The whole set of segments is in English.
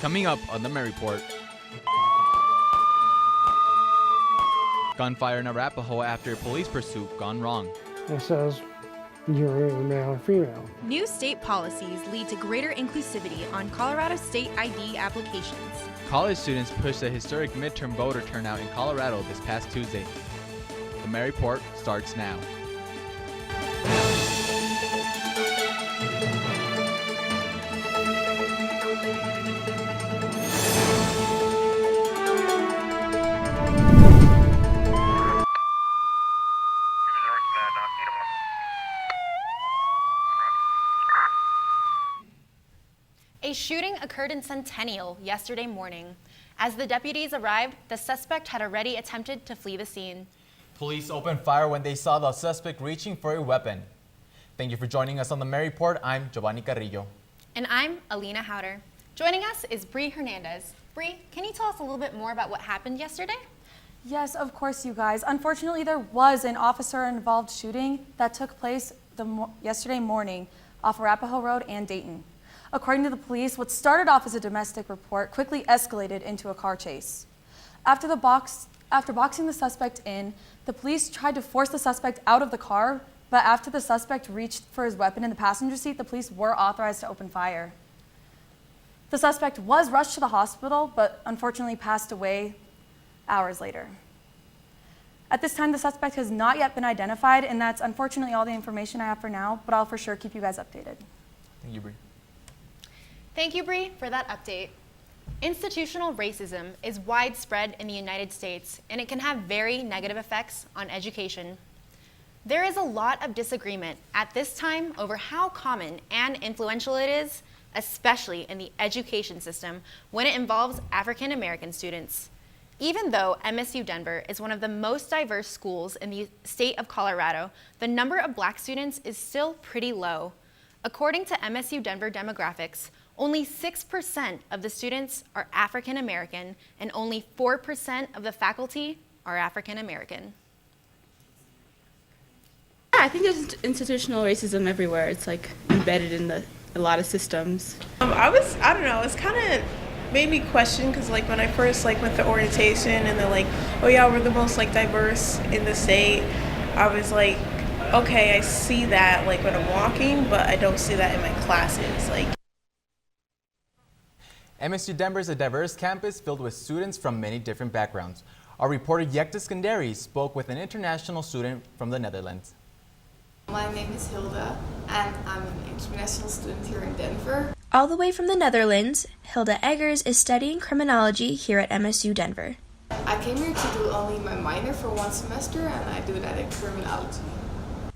Coming up on the Mary Report. Gunfire in Arapahoe after police pursuit gone wrong. It says you're either male or female. New state policies lead to greater inclusivity on Colorado state ID applications. College students pushed a historic midterm voter turnout in Colorado this past Tuesday. The Mary Report starts now. A shooting occurred in Centennial yesterday morning. As the deputies arrived, the suspect had already attempted to flee the scene. Police opened fire when they saw the suspect reaching for a weapon. Thank you for joining us on the Mary Report. I'm Jhovani Carrillo. And I'm Alina Hauter. Joining us is Hernandez. Bree, can you tell us a little bit more about what happened yesterday? Yes, of course, you guys. Unfortunately, there was an officer-involved shooting that took place yesterday morning off Arapahoe Road and Dayton. According to the police, what started off as a domestic report quickly escalated into a car chase. After boxing the suspect in, the police tried to force the suspect out of the car, but after the suspect reached for his weapon in the passenger seat, the police were authorized to open fire. The suspect was rushed to the hospital, but unfortunately passed away hours later. At this time, the suspect has not yet been identified, and that's unfortunately all the information I have for now, but I'll for sure keep you guys updated. Thank you, Bree. Thank you, Bree, for that update. Institutional racism is widespread in the United States, and it can have very negative effects on education. There is a lot of disagreement at this time over how common and influential it is, especially in the education system, when it involves African American students. Even though MSU Denver is one of the most diverse schools in the state of Colorado, the number of Black students is still pretty low. According to MSU Denver demographics, only 6% of the students are African American, and only 4% of the faculty are African American. Yeah, I think there's institutional racism everywhere. It's like embedded in a lot of systems. I don't know, it's kind of made me question, because like when I first went to orientation and they're like, oh yeah, we're the most diverse in the state, I was like, okay, I see that when I'm walking, but I don't see that in my classes. MSU Denver is a diverse campus filled with students from many different backgrounds. Our reporter Yekta Skandari spoke with an international student from the Netherlands. My name is Hilda, and I'm an international student here in Denver. All the way from the Netherlands, Hilda Eggers is studying criminology here at MSU Denver. I came here to do only my minor for one semester, and I do that in criminology.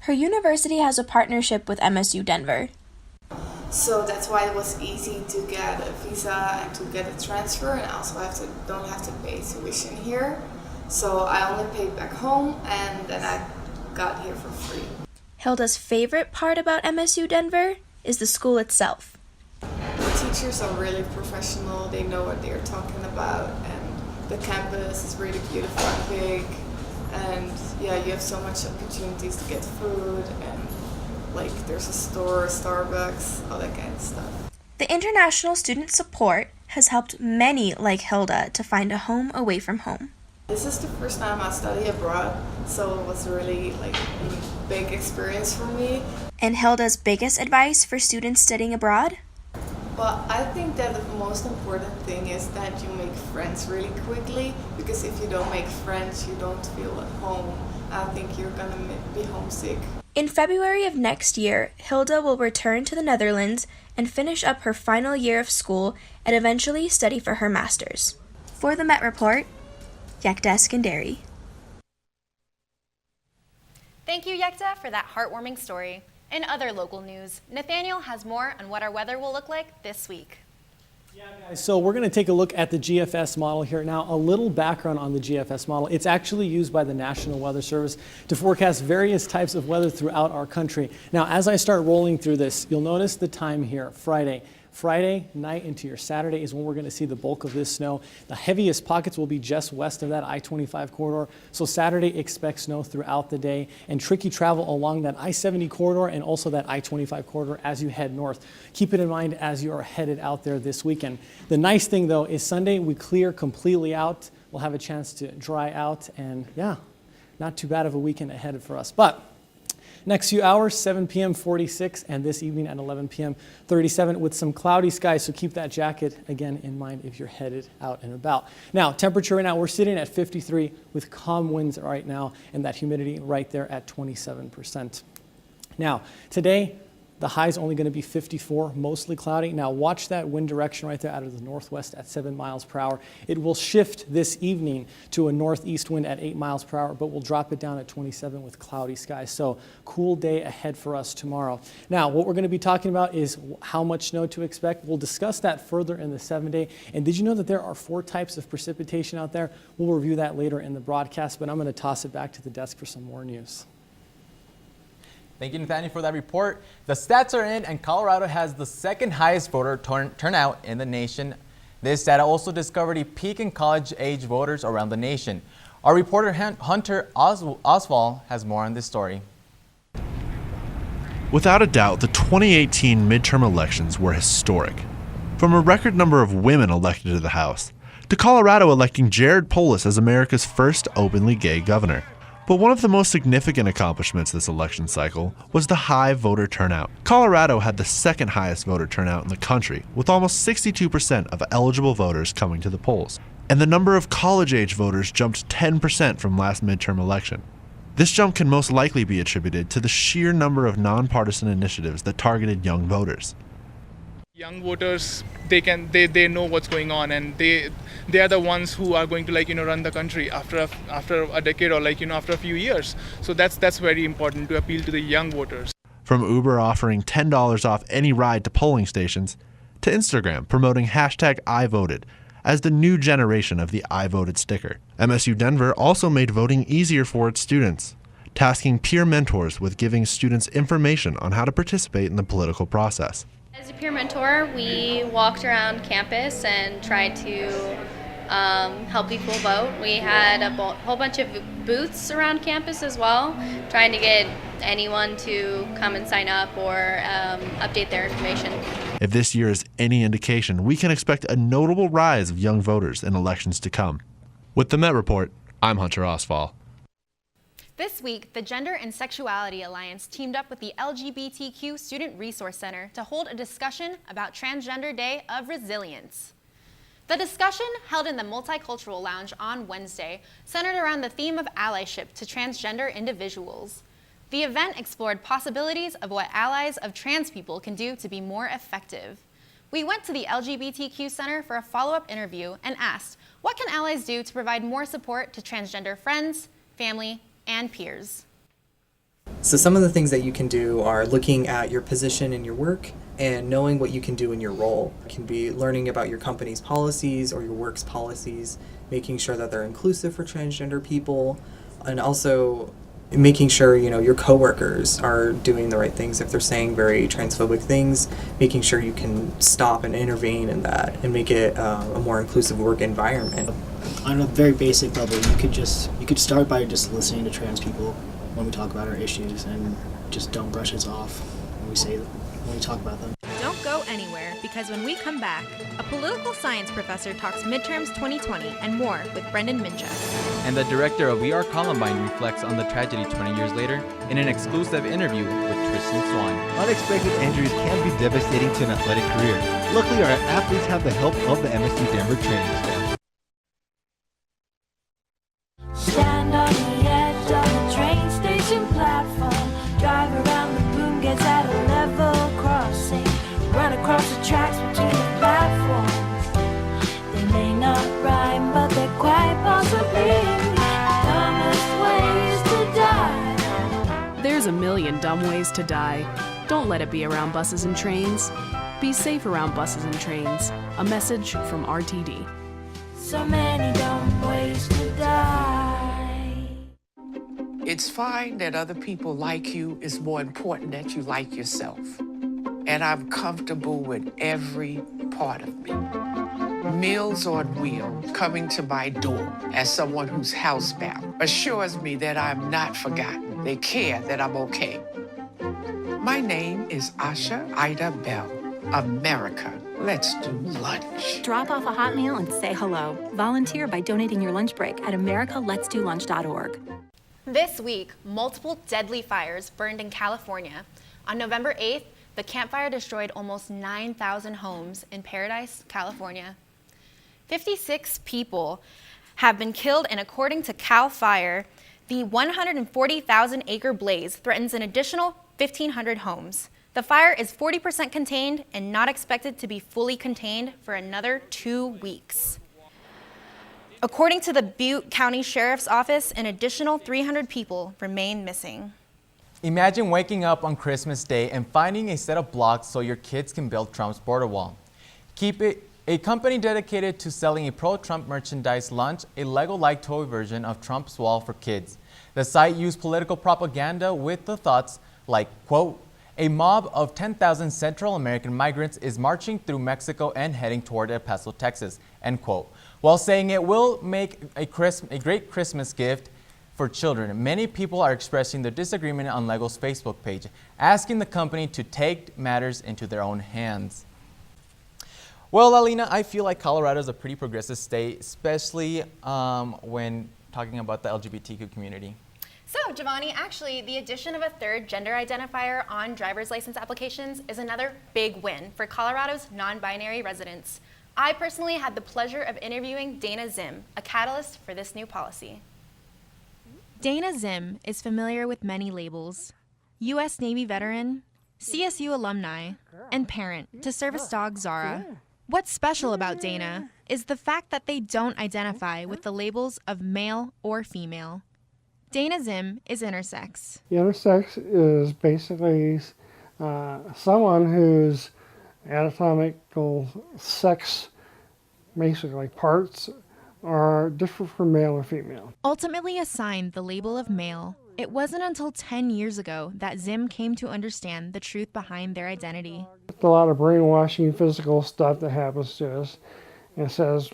Her university has a partnership with MSU Denver. So that's why it was easy to get a visa and to get a transfer, and also don't have to pay tuition here. So I only paid back home, and then I got here for free. Hilda's favorite part about MSU Denver is the school itself. The teachers are really professional, they know what they're talking about, and the campus is really beautiful and big, and yeah, you have so much opportunities to get food, and there's a store, Starbucks, all that kind of stuff. The international student support has helped many like Hilda to find a home away from home. This is the first time I study abroad, so it was really a big experience for me. And Hilda's biggest advice for students studying abroad? Well, I think that the most important thing is that you make friends really quickly, because if you don't make friends, you don't feel at home. I think you're gonna be homesick. In February of next year, Hilda will return to the Netherlands and finish up her final year of school and eventually study for her master's. For the Met Report, Yekta Skandari. Thank you, Yekta, for that heartwarming story. In other local news, Nathaniel has more on what our weather will look like this week. Yeah, guys, so we're going to take a look at the GFS model here. Now, a little background on the GFS model. It's actually used by the National Weather Service to forecast various types of weather throughout our country. Now, as I start rolling through this, you'll notice the time here, Friday. Friday night into your Saturday is when we're going to see the bulk of this snow. The heaviest pockets will be just west of that I-25 corridor. So Saturday, expect snow throughout the day and tricky travel along that I-70 corridor and also that I-25 corridor as you head north. Keep it in mind as you are headed out there this weekend. The nice thing though is Sunday we clear completely out. We'll have a chance to dry out and yeah, not too bad of a weekend ahead for us. But next few hours, 7 p.m. 46, and this evening at 11 p.m. 37 with some cloudy skies, so keep that jacket again in mind if you're headed out and about. Now, temperature right now, we're sitting at 53 with calm winds right now and that humidity right there at 27%. Now, today, the high is only going to be 54, mostly cloudy. Now watch that wind direction right there out of the northwest at 7 miles per hour. It will shift this evening to a northeast wind at 8 miles per hour, but we'll drop it down at 27 with cloudy skies. So cool day ahead for us tomorrow. Now what we're going to be talking about is how much snow to expect. We'll discuss that further in the 7-day. And did you know that there are 4 types of precipitation out there? We'll review that later in the broadcast, but I'm going to toss it back to the desk for some more news. Thank you, Nathaniel, for that report. The stats are in, and Colorado has the second highest voter turnout in the nation. This data also discovered a peak in college-age voters around the nation. Our reporter Hunter Oswald has more on this story. Without a doubt, the 2018 midterm elections were historic. From a record number of women elected to the House, to Colorado electing Jared Polis as America's first openly gay governor. But one of the most significant accomplishments this election cycle was the high voter turnout. Colorado had the second highest voter turnout in the country, with almost 62% of eligible voters coming to the polls. And the number of college-age voters jumped 10% from last midterm election. This jump can most likely be attributed to the sheer number of nonpartisan initiatives that targeted young voters. Young voters, they know what's going on, and they are the ones who are going to run the country after a decade or after a few years. So that's very important to appeal to the young voters. From Uber offering $10 off any ride to polling stations, to Instagram promoting #IVoted as the new generation of the I Voted sticker. MSU Denver also made voting easier for its students, tasking peer mentors with giving students information on how to participate in the political process. As a peer mentor, we walked around campus and tried to help people vote. We had a whole bunch of booths around campus as well, trying to get anyone to come and sign up or update their information. If this year is any indication, we can expect a notable rise of young voters in elections to come. With the Met Report, I'm Hunter Oswald. This week, the Gender and Sexuality Alliance teamed up with the LGBTQ Student Resource Center to hold a discussion about Transgender Day of Resilience. The discussion, held in the Multicultural Lounge on Wednesday, centered around the theme of allyship to transgender individuals. The event explored possibilities of what allies of trans people can do to be more effective. We went to the LGBTQ Center for a follow-up interview and asked, what can allies do to provide more support to transgender friends, family, and peers? So some of the things that you can do are looking at your position in your work and knowing what you can do in your role. It can be learning about your company's policies or your work's policies, making sure that they're inclusive for transgender people, and also making sure your coworkers are doing the right things. If they're saying very transphobic things, making sure you can stop and intervene in that and make it a more inclusive work environment. On a very basic level, you could start by just listening to trans people when we talk about our issues, and just don't brush us off when we talk about them. Don't go anywhere, because when we come back, a political science professor talks midterms 2020 and more with Brenden Mincheff. And the director of We Are Columbine reflects on the tragedy 20 years later in an exclusive interview with Trystin Swan. Unexpected injuries can be devastating to an athletic career. Luckily, our athletes have the help of the MSU Denver training staff. Stand on the edge of the train station platform. Drive around the boom, gets at a level crossing. Run across the tracks between the platforms. They may not rhyme, but they're quite possibly dumbest ways to die. There's a million dumb ways to die. Don't let it be around buses and trains. Be safe around buses and trains. A message from RTD. So many dumb ways to die. It's fine that other people like you. It's more important that you like yourself. And and I'm comfortable with every part of me. Meals on Wheels coming to my door as someone who's housebound assures me that I'm not forgotten. They care that I'm okay. My name is Asha Ida Bell. America, let's do lunch. Drop off a hot meal and say hello. Volunteer by donating your lunch break at americaletsdolunch.org. This week, multiple deadly fires burned in California. On November 8th, the Camp Fire destroyed almost 9,000 homes in Paradise, California. 56 people have been killed, and according to CAL FIRE, the 140,000-acre blaze threatens an additional 1,500 homes. The fire is 40% contained and not expected to be fully contained for another 2 weeks. According to the Butte County Sheriff's Office, an additional 300 people remain missing. Imagine waking up on Christmas Day and finding a set of blocks so your kids can build Trump's border wall. Keep It, a company dedicated to selling a pro-Trump merchandise, launched a Lego-like toy version of Trump's wall for kids. The site used political propaganda with the thoughts like, quote, "A mob of 10,000 Central American migrants is marching through Mexico and heading toward El Paso, Texas," end quote. While saying it will make a great Christmas gift for children, many people are expressing their disagreement on Lego's Facebook page, asking the company to take matters into their own hands. Well, Alina, I feel like Colorado is a pretty progressive state, especially when talking about the LGBTQ community. So, Jhovani, actually, the addition of a third gender identifier on driver's license applications is another big win for Colorado's non-binary residents. I personally had the pleasure of interviewing Dana Zim, a catalyst for this new policy. Dana Zim is familiar with many labels: U.S. Navy veteran, CSU alumni, and parent to service dog Zara. What's special about Dana is the fact that they don't identify with the labels of male or female. Dana Zim is intersex. The intersex is basically someone whose anatomical sex, basically parts, are different from male or female. Ultimately assigned the label of male, it wasn't until 10 years ago that Zim came to understand the truth behind their identity. A lot of brainwashing physical stuff that happens to us and says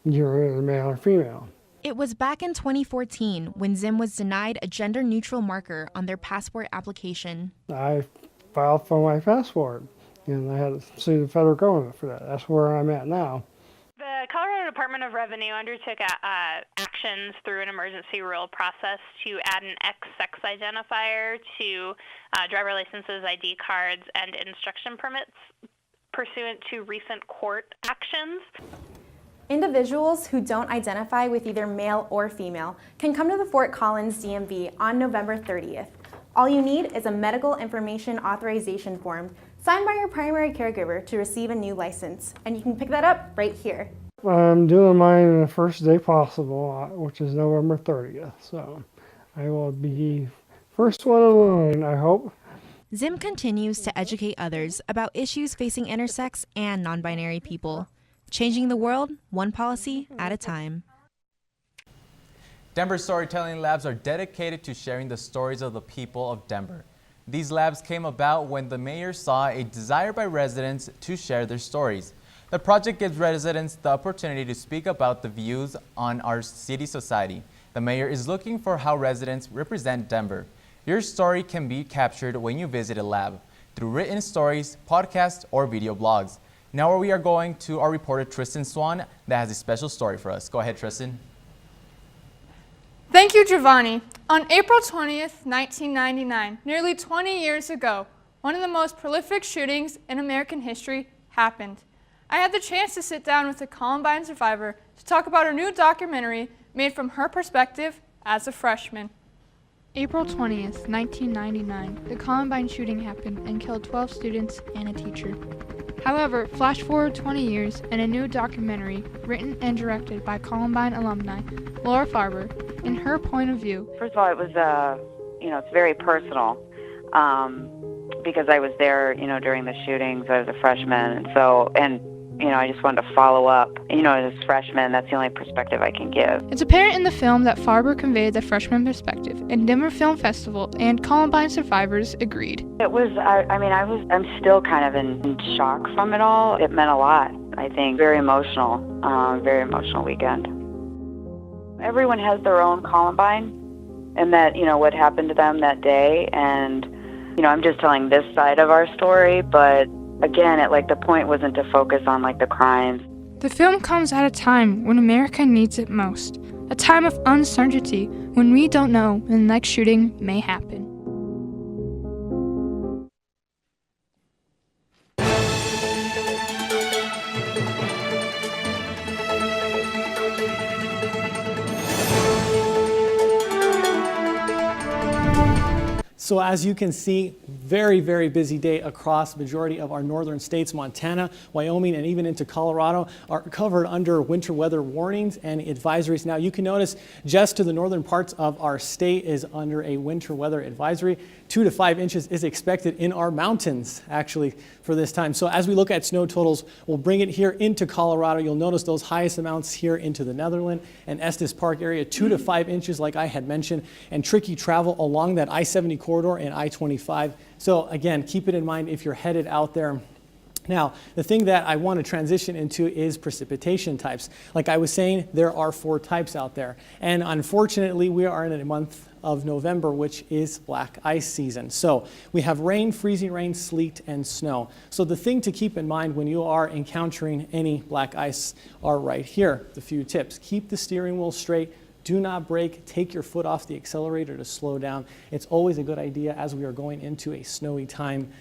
you're either male or female. It was back in 2014 when Zim was denied a gender-neutral marker on their passport application. I filed for my passport, and I had to sue the federal government for that. That's where I'm at now. The Colorado Department of Revenue undertook actions through an emergency rule process to add an X-sex identifier to driver licenses, ID cards, and instruction permits pursuant to recent court actions. Individuals who don't identify with either male or female can come to the Fort Collins DMV on November 30th. All you need is a medical information authorization form signed by your primary caregiver to receive a new license, and you can pick that up right here. I'm doing mine on the first day possible, which is November 30th, so I will be first one in line, I hope. Zim continues to educate others about issues facing intersex and non-binary people, changing the world one policy at a time. Denver Storytelling Labs are dedicated to sharing the stories of the people of Denver. These labs came about when the mayor saw a desire by residents to share their stories. The project gives residents the opportunity to speak about the views on our city society. The mayor is looking for how residents represent Denver. Your story can be captured when you visit a lab through written stories, podcasts, or video blogs. Now we are going to our reporter Trystin Swan that has a special story for us. Go ahead, Trystin. Thank you, Jhovani. On April 20th, 1999, nearly 20 years ago, one of the most prolific shootings in American history happened. I had the chance to sit down with a Columbine survivor to talk about her new documentary made from her perspective as a freshman. April 20th, 1999, the Columbine shooting happened and killed 12 students and a teacher. However, flash forward 20 years and a new documentary, written and directed by Columbine alumni Laura Farber, in her point of view. First of all, it was, it's very personal because I was there, during the shootings. I was a freshman, and I just wanted to follow up. As freshmen, that's the only perspective I can give. It's apparent in the film that Farber conveyed the freshman perspective, and Denver Film Festival and Columbine survivors agreed. It was, I'm still kind of in shock from it all. It meant a lot, I think. Very emotional weekend. Everyone has their own Columbine, and that, what happened to them that day, and, I'm just telling this side of our story, but again, the point wasn't to focus on, the crimes. The film comes at a time when America needs it most, a time of uncertainty when we don't know when the next shooting may happen. So as you can see, very, very busy day across the majority of our northern states. Montana, Wyoming, and even into Colorado are covered under winter weather warnings and advisories. Now you can notice just to the northern parts of our state is under a winter weather advisory. 2 to 5 inches is expected in our mountains actually for this time. So as we look at snow totals, we'll bring it here into Colorado. You'll notice those highest amounts here into the Netherland and Estes Park area, 2 to 5 inches like I had mentioned, and tricky travel along that I-70 corridor and I-25. So again, keep it in mind if you're headed out there. Now, the thing that I want to transition into is precipitation types. Like I was saying, there are 4 types out there. And unfortunately, we are in a month of November, which is black ice season. So we have rain, freezing rain, sleet, and snow. So the thing to keep in mind when you are encountering any black ice are right here, the few tips. Keep the steering wheel straight. Do not brake. Take your foot off the accelerator to slow down. It's always a good idea as we are going into a snowy time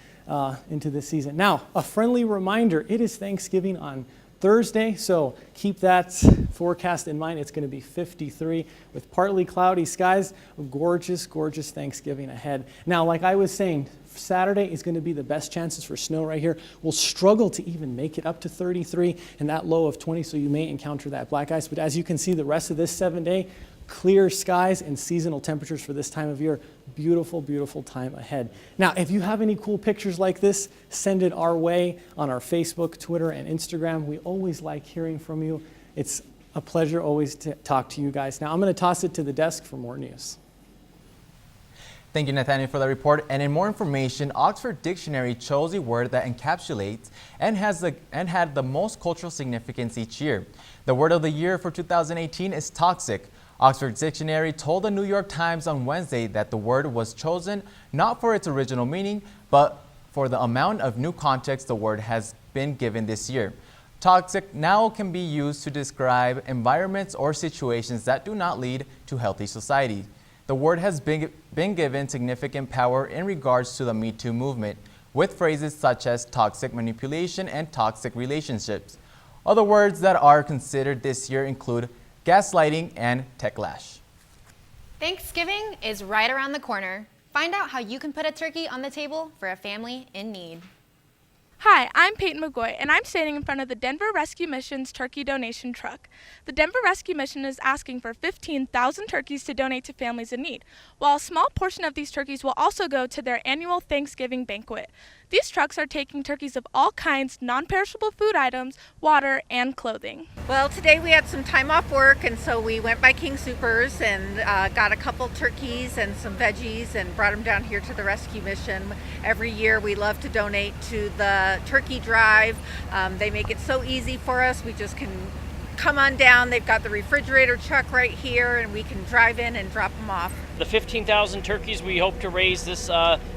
into this season. Now, a friendly reminder, it is Thanksgiving on Thursday, so keep that forecast in mind. It's going to be 53 with partly cloudy skies. Gorgeous, gorgeous Thanksgiving ahead. Now, like I was saying, Saturday is going to be the best chances for snow right here. We'll struggle to even make it up to 33 and that low of 20, so you may encounter that black ice. But as you can see, the rest of this 7-day, clear skies and seasonal temperatures for this time of year. Beautiful, beautiful time ahead. Now, if you have any cool pictures like this, send it our way on our Facebook, Twitter, and Instagram. We always like hearing from you. It's a pleasure always to talk to you guys. Now, I'm going to toss it to the desk for more news. Thank you, Nathaniel, for that report. And in more information, Oxford Dictionary chose a word that encapsulates and had the most cultural significance each year. The word of the year for 2018 is toxic. Oxford Dictionary told the New York Times on Wednesday that the word was chosen not for its original meaning, but for the amount of new context the word has been given this year. Toxic now can be used to describe environments or situations that do not lead to healthy society. The word has been given significant power in regards to the Me Too movement, with phrases such as toxic manipulation and toxic relationships. Other words that are considered this year include gaslighting and techlash. Thanksgiving is right around the corner. Find out how you can put a turkey on the table for a family in need. Hi, I'm Peyton McGoy, and I'm standing in front of the Denver Rescue Mission's turkey donation truck. The Denver Rescue Mission is asking for 15,000 turkeys to donate to families in need, while a small portion of these turkeys will also go to their annual Thanksgiving banquet. These trucks are taking turkeys of all kinds, non-perishable food items, water, and clothing. Well, today we had some time off work, and so we went by King Soopers and got a couple turkeys and some veggies and brought them down here to the Rescue Mission. Every year we love to donate to the turkey drive. They make it so easy for us. We just can come on down. They've got the refrigerator truck right here, and we can drive in and drop them off. The 15,000 turkeys we hope to raise this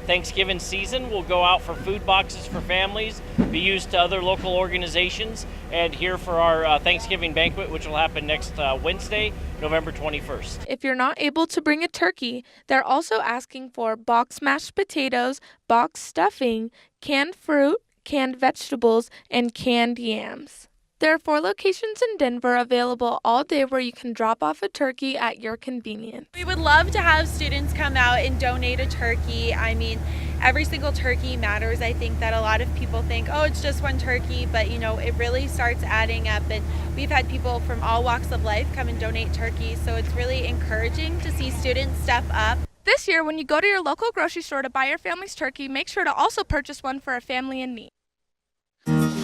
Thanksgiving season will go out for food boxes for families, be used to other local organizations, and here for our Thanksgiving banquet, which will happen next Wednesday, November 21st. If you're not able to bring a turkey, they're also asking for boxed mashed potatoes, boxed stuffing, canned fruit, canned vegetables, and canned yams. There are 4 locations in Denver available all day where you can drop off a turkey at your convenience. We would love to have students come out and donate a turkey. I mean, every single turkey matters. I think that a lot of people think, oh, it's just one turkey, but you know, it really starts adding up. And we've had people from all walks of life come and donate turkeys, so it's really encouraging to see students step up. This year, when you go to your local grocery store to buy your family's turkey, make sure to also purchase one for a family in need.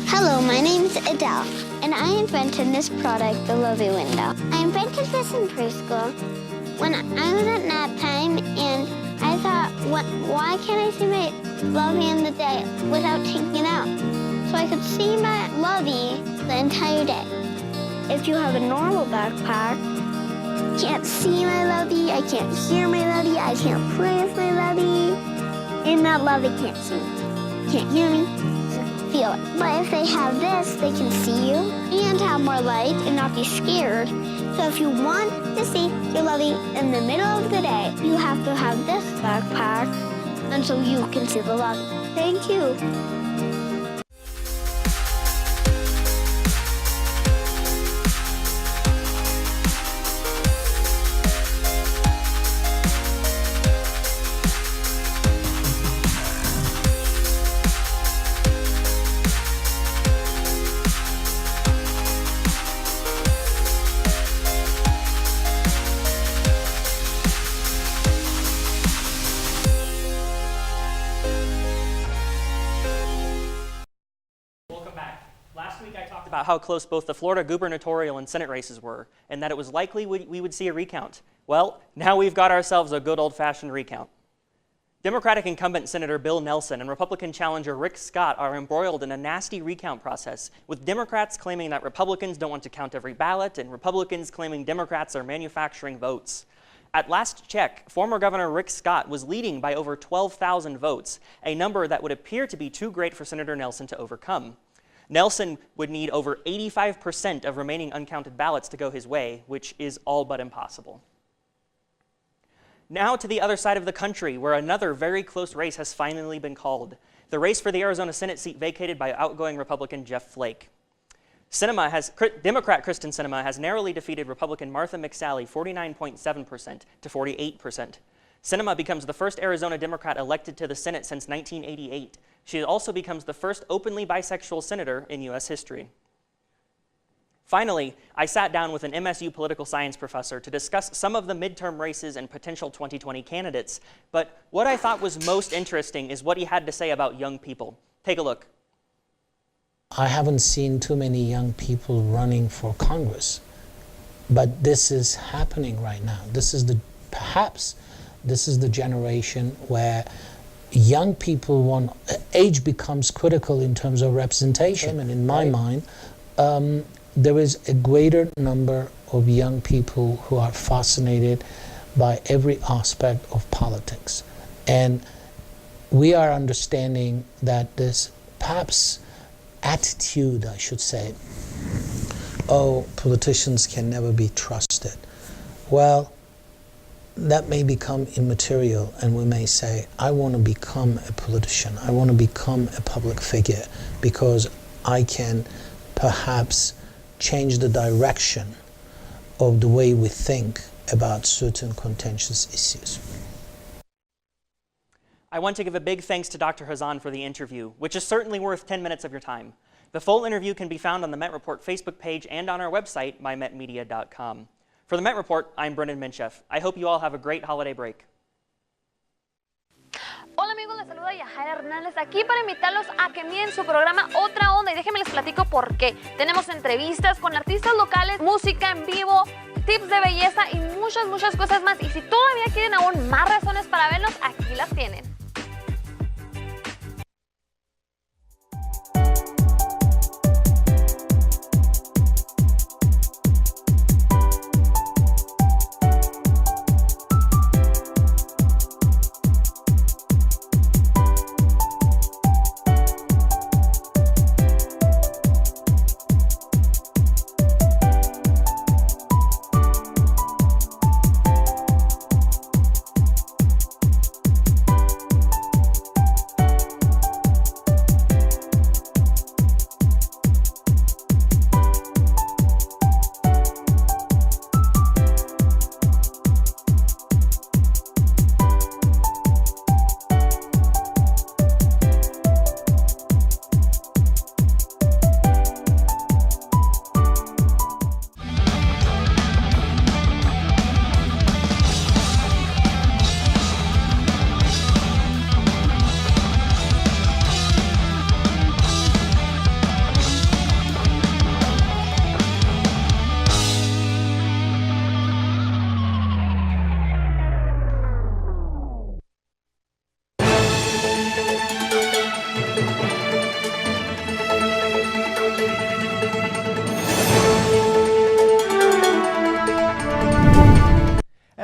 Hello, my name is Adele, and I invented this product, the Lovey Window. I invented this in preschool when I was at nap time, and I thought, why can't I see my Lovey in the day without taking it out? So I could see my Lovey the entire day. If you have a normal backpack, I can't see my Lovey, I can't hear my Lovey, I can't play with my Lovey, and that Lovey can't see me, can't hear me, feel it. But if they have this, they can see you and have more light and not be scared. So if you want to see your Lovey in the middle of the day, you have to have this backpack until you can see the Lovey. Thank you. About how close both the Florida gubernatorial and Senate races were, and that it was likely we would see a recount. Well, now we've got ourselves a good old-fashioned recount. Democratic incumbent Senator Bill Nelson and Republican challenger Rick Scott are embroiled in a nasty recount process, with Democrats claiming that Republicans don't want to count every ballot, and Republicans claiming Democrats are manufacturing votes. At last check, former Governor Rick Scott was leading by over 12,000 votes, a number that would appear to be too great for Senator Nelson to overcome. Nelson would need over 85% of remaining uncounted ballots to go his way, which is all but impossible. Now to the other side of the country, where another very close race has finally been called. The race for the Arizona Senate seat vacated by outgoing Republican Jeff Flake. Democrat Kristen Sinema has narrowly defeated Republican Martha McSally 49.7% to 48%. Sinema becomes the first Arizona Democrat elected to the Senate since 1988. She also becomes the first openly bisexual senator in U.S. history. Finally, I sat down with an MSU political science professor to discuss some of the midterm races and potential 2020 candidates. But what I thought was most interesting is what he had to say about young people. Take a look. I haven't seen too many young people running for Congress, but this is happening right now. Perhaps this is the generation where young people want, age becomes critical in terms of representation. And in my mind, there is a greater number of young people who are fascinated by every aspect of politics. And we are understanding that this perhaps attitude, I should say, oh, politicians can never be trusted. Well, that may become immaterial, and we may say, I want to become a politician. I want to become a public figure because I can perhaps change the direction of the way we think about certain contentious issues. I want to give a big thanks to Dr. Hazan for the interview, which is certainly worth 10 minutes of your time. The full interview can be found on the Met Report Facebook page and on our website, mymetmedia.com. For the Met Report, I'm Brenden Mincheff. I hope you all have a great holiday break. Hola amigos, les saluda Yajaira Hernandez aquí para invitarlos a que miren su programa Otra Onda y déjenme les platico por qué. Tenemos entrevistas con artistas locales, música en vivo, tips de belleza y muchas cosas más. Y si todavía quieren aún más razones para verlos, aquí las tienen.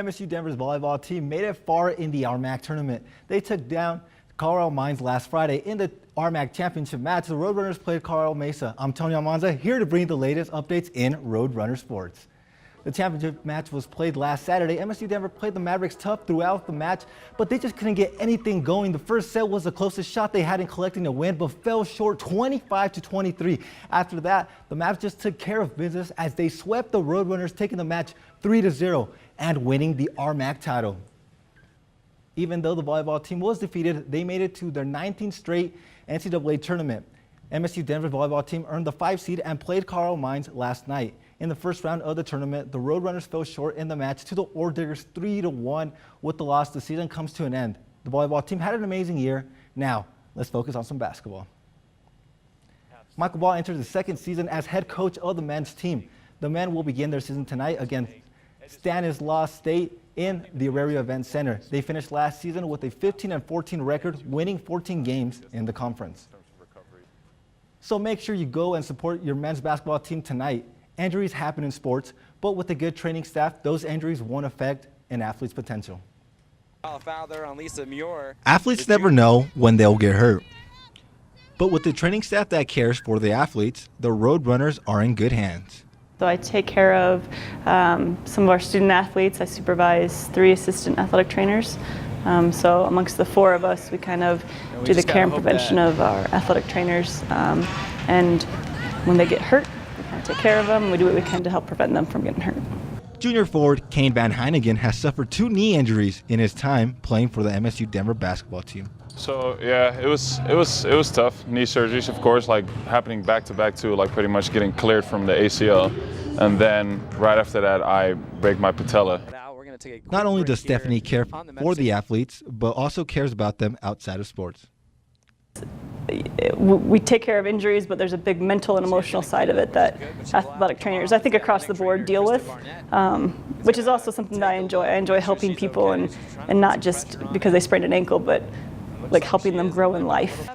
MSU Denver's volleyball team made it far in the RMAC tournament. They took down Colorado Mines last Friday in the RMAC championship match. The Roadrunners played Colorado Mesa. I'm Tony Almanza, here to bring the latest updates in Roadrunner sports. The championship match was played last Saturday. MSU Denver played the Mavericks tough throughout the match, but they just couldn't get anything going. The first set was the closest shot they had in collecting a win, but fell short 25-23. After that, the Mavs just took care of business as they swept the Roadrunners, taking the match 3-0 and winning the RMAC title. Even though the volleyball team was defeated, they made it to their 19th straight NCAA tournament. MSU Denver volleyball team earned the 5 seed and played Colorado Mines last night. In the first round of the tournament, the Roadrunners fell short in the match to the Ortegas 3-1. With the loss, the season comes to an end. The volleyball team had an amazing year. Now, let's focus on some basketball. Michael Ball enters the second season as head coach of the men's team. The men will begin their season tonight against Stanislaus State in the Auraria Event Center. They finished last season with a 15-14 record, winning 14 games in the conference. So make sure you go and support your men's basketball team tonight. Injuries happen in sports, but with a good training staff, those injuries won't affect an athlete's potential. Athletes never know when they'll get hurt. But with the training staff that cares for the athletes, the Roadrunners are in good hands. So I take care of some of our student athletes. I supervise 3 assistant athletic trainers. So amongst the 4 of us, we kind of do the care and prevention of our athletic trainers. And when they get hurt, we kind of take care of them. We do what we can to help prevent them from getting hurt. Junior forward Kane Van Heinigen has suffered 2 knee injuries in his time playing for the MSU Denver basketball team. So yeah, it was tough. Knee surgeries, of course, like happening back to back too, like pretty much getting cleared from the ACL, and then right after that, I break my patella. Not only does Stephanie care for the athletes, but also cares about them outside of sports. We take care of injuries, but there's a big mental and emotional side of it that athletic trainers, I think across the board, deal with, which is also something that I enjoy. I enjoy helping people, and not just because they sprained an ankle, but like helping them grow in life.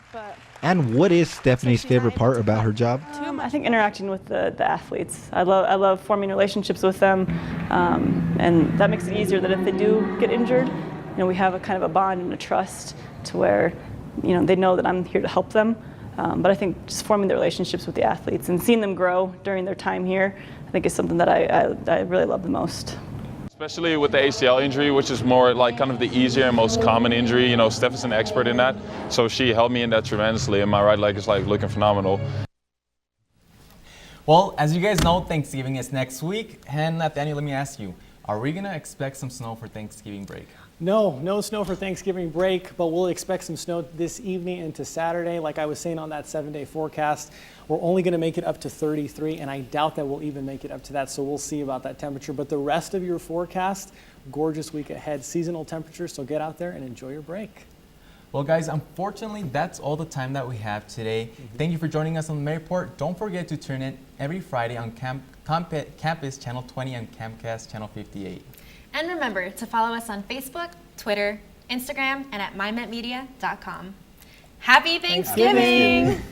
And what is Stephanie's favorite part about her job? I think interacting with the athletes. I love forming relationships with them, and that makes it easier that if they do get injured, we have a kind of a bond and a trust to where they know that I'm here to help them. But I think just forming the relationships with the athletes and seeing them grow during their time here, I think is something that I really love the most. Especially with the ACL injury, which is more like kind of the easier and most common injury. Steph is an expert in that, so she helped me in that tremendously, and my right leg is like looking phenomenal. Well, as you guys know, Thanksgiving is next week, and Nathaniel, let me ask you, are we gonna expect some snow for Thanksgiving break? No snow for Thanksgiving break, but we'll expect some snow this evening into Saturday. Like I was saying on that 7-day forecast, we're only going to make it up to 33, and I doubt that we'll even make it up to that, so we'll see about that temperature. But the rest of your forecast, gorgeous week ahead, seasonal temperatures, so get out there and enjoy your break. Well, guys, unfortunately, that's all the time that we have today. Thank you for joining us on the May Report. Don't forget to tune in every Friday on Campus Channel 20 and Campcast Channel 58. And remember to follow us on Facebook, Twitter, Instagram, and at mymetmedia.com. Happy Thanksgiving!